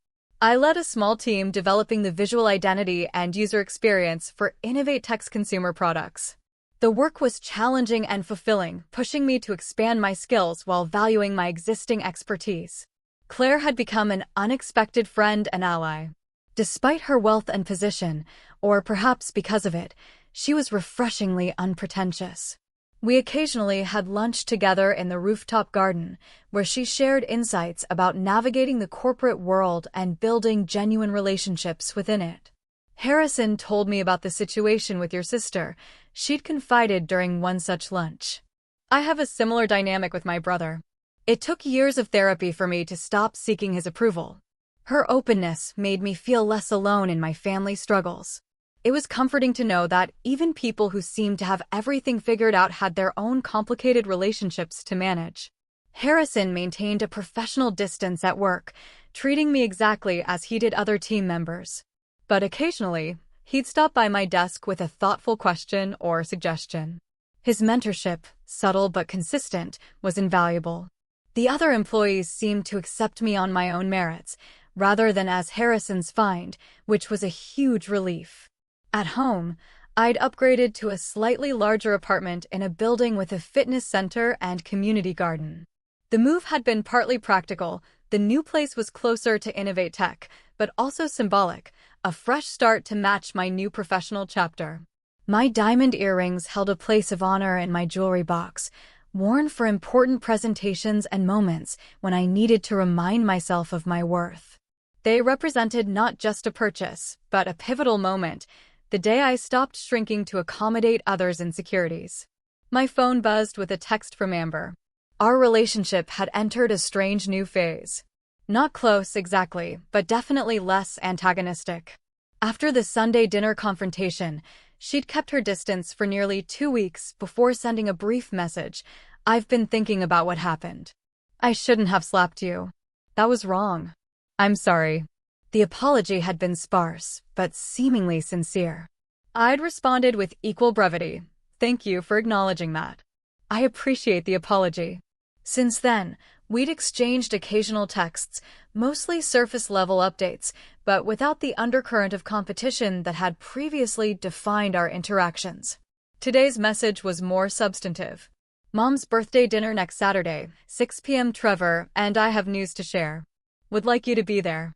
I led a small team developing the visual identity and user experience for Innovate Tech's consumer products. The work was challenging and fulfilling, pushing me to expand my skills while valuing my existing expertise. Claire had become an unexpected friend and ally. Despite her wealth and position, or perhaps because of it, she was refreshingly unpretentious. We occasionally had lunch together in the rooftop garden, where she shared insights about navigating the corporate world and building genuine relationships within it. Harrison told me about the situation with your sister. She'd confided during one such lunch. I have a similar dynamic with my brother. It took years of therapy for me to stop seeking his approval. Her openness made me feel less alone in my family struggles. It was comforting to know that even people who seemed to have everything figured out had their own complicated relationships to manage. Harrison maintained a professional distance at work, treating me exactly as he did other team members. But occasionally, he'd stop by my desk with a thoughtful question or suggestion. His mentorship, subtle but consistent, was invaluable. The other employees seemed to accept me on my own merits, rather than as Harrison's find, which was a huge relief. At home, I'd upgraded to a slightly larger apartment in a building with a fitness center and community garden. The move had been partly practical. The new place was closer to Innovate Tech, but also symbolic, a fresh start to match my new professional chapter. My diamond earrings held a place of honor in my jewelry box, worn for important presentations and moments when I needed to remind myself of my worth. They represented not just a purchase, but a pivotal moment, the day I stopped shrinking to accommodate others' insecurities. My phone buzzed with a text from Amber. Our relationship had entered a strange new phase. Not close, exactly, but definitely less antagonistic. After the Sunday dinner confrontation, she'd kept her distance for nearly 2 weeks before sending a brief message. I've been thinking about what happened. I shouldn't have slapped you. That was wrong. I'm sorry. The apology had been sparse, but seemingly sincere. I'd responded with equal brevity. Thank you for acknowledging that. I appreciate the apology. Since then, we'd exchanged occasional texts, mostly surface-level updates, but without the undercurrent of competition that had previously defined our interactions. Today's message was more substantive. Mom's birthday dinner next Saturday, 6 p.m. Trevor and I have news to share. Would like you to be there.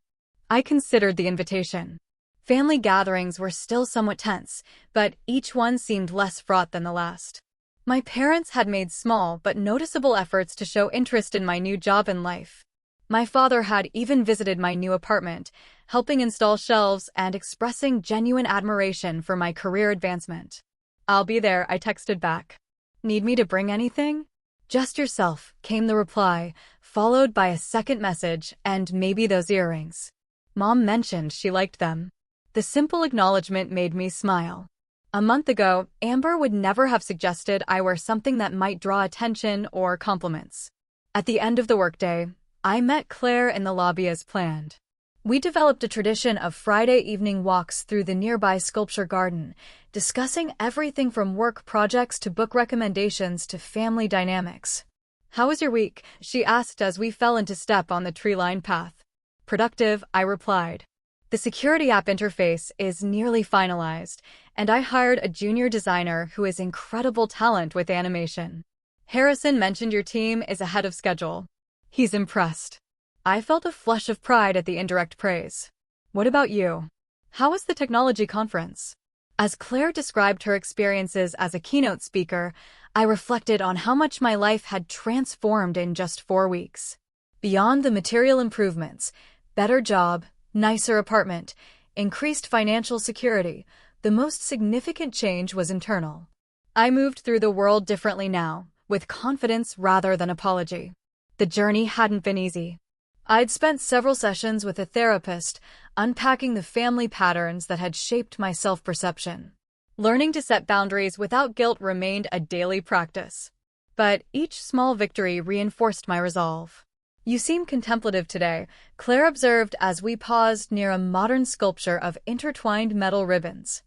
I considered the invitation. Family gatherings were still somewhat tense, but each one seemed less fraught than the last. My parents had made small but noticeable efforts to show interest in my new job and life. My father had even visited my new apartment, helping install shelves and expressing genuine admiration for my career advancement. I'll be there, I texted back. Need me to bring anything? Just yourself, came the reply, followed by a second message, and maybe those earrings. Mom mentioned she liked them. The simple acknowledgement made me smile. A month ago, Amber would never have suggested I wear something that might draw attention or compliments. At the end of the workday, I met Claire in the lobby as planned. We developed a tradition of Friday evening walks through the nearby sculpture garden, discussing everything from work projects to book recommendations to family dynamics. How was your week? She asked as we fell into step on the tree-lined path. Productive, I replied. The security app interface is nearly finalized, and I hired a junior designer who has incredible talent with animation. Harrison mentioned your team is ahead of schedule. He's impressed. I felt a flush of pride at the indirect praise. What about you? How was the technology conference? As Claire described her experiences as a keynote speaker, I reflected on how much my life had transformed in just 4 weeks. Beyond the material improvements, better job, nicer apartment, increased financial security, the most significant change was internal. I moved through the world differently now, with confidence rather than apology. The journey hadn't been easy. I'd spent several sessions with a therapist, unpacking the family patterns that had shaped my self-perception. Learning to set boundaries without guilt remained a daily practice. But each small victory reinforced my resolve. You seem contemplative today, Claire observed as we paused near a modern sculpture of intertwined metal ribbons.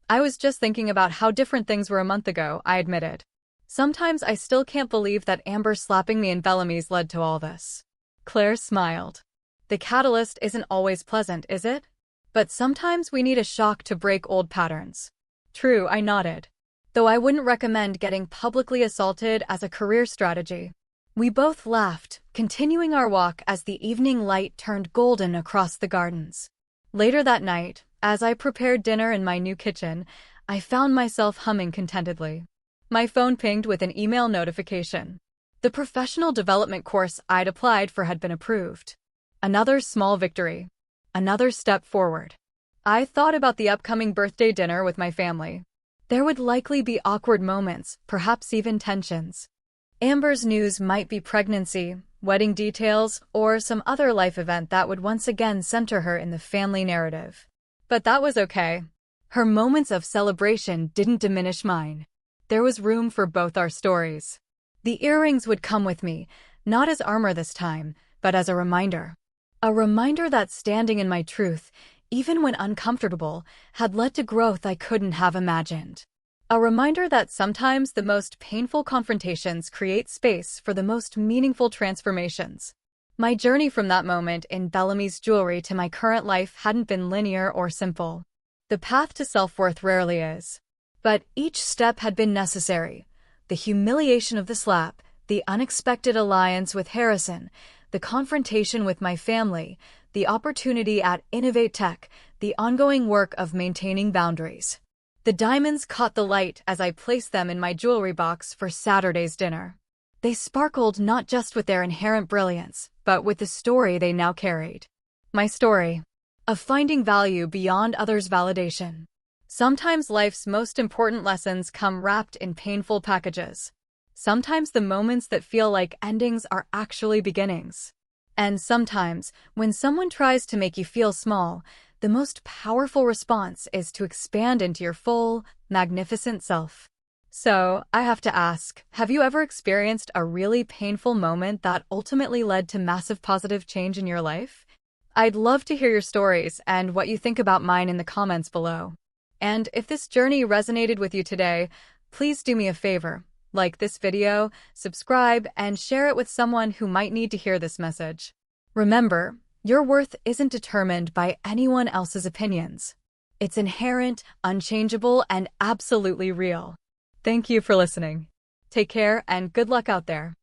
I was just thinking about how different things were a month ago, I admitted. Sometimes I still can't believe that Amber slapping me in Bellamy's led to all this. Claire smiled. The catalyst isn't always pleasant, is it? But sometimes we need a shock to break old patterns. True, I nodded. Though I wouldn't recommend getting publicly assaulted as a career strategy. We both laughed, continuing our walk as the evening light turned golden across the gardens. Later that night, as I prepared dinner in my new kitchen, I found myself humming contentedly. My phone pinged with an email notification. The professional development course I'd applied for had been approved. Another small victory. Another step forward. I thought about the upcoming birthday dinner with my family. There would likely be awkward moments, perhaps even tensions. Amber's news might be pregnancy, wedding details, or some other life event that would once again center her in the family narrative. But that was okay. Her moments of celebration didn't diminish mine. There was room for both our stories. The earrings would come with me, not as armor this time, but as a reminder. A reminder that standing in my truth, even when uncomfortable, had led to growth I couldn't have imagined. A reminder that sometimes the most painful confrontations create space for the most meaningful transformations. My journey from that moment in Bellamy's jewelry to my current life hadn't been linear or simple. The path to self-worth rarely is. But each step had been necessary. The humiliation of the slap, the unexpected alliance with Harrison, the confrontation with my family, the opportunity at Innovate Tech, the ongoing work of maintaining boundaries. The diamonds caught the light as I placed them in my jewelry box for Saturday's dinner. They sparkled not just with their inherent brilliance, but with the story they now carried. My story. Of finding value beyond others' validation. Sometimes life's most important lessons come wrapped in painful packages. Sometimes the moments that feel like endings are actually beginnings. And sometimes, when someone tries to make you feel small, the most powerful response is to expand into your full, magnificent self. So, I have to ask, have you ever experienced a really painful moment that ultimately led to massive positive change in your life? I'd love to hear your stories and what you think about mine in the comments below. And if this journey resonated with you today, please do me a favor. Like this video, subscribe, and share it with someone who might need to hear this message. Remember, your worth isn't determined by anyone else's opinions. It's inherent, unchangeable, and absolutely real. Thank you for listening. Take care and good luck out there.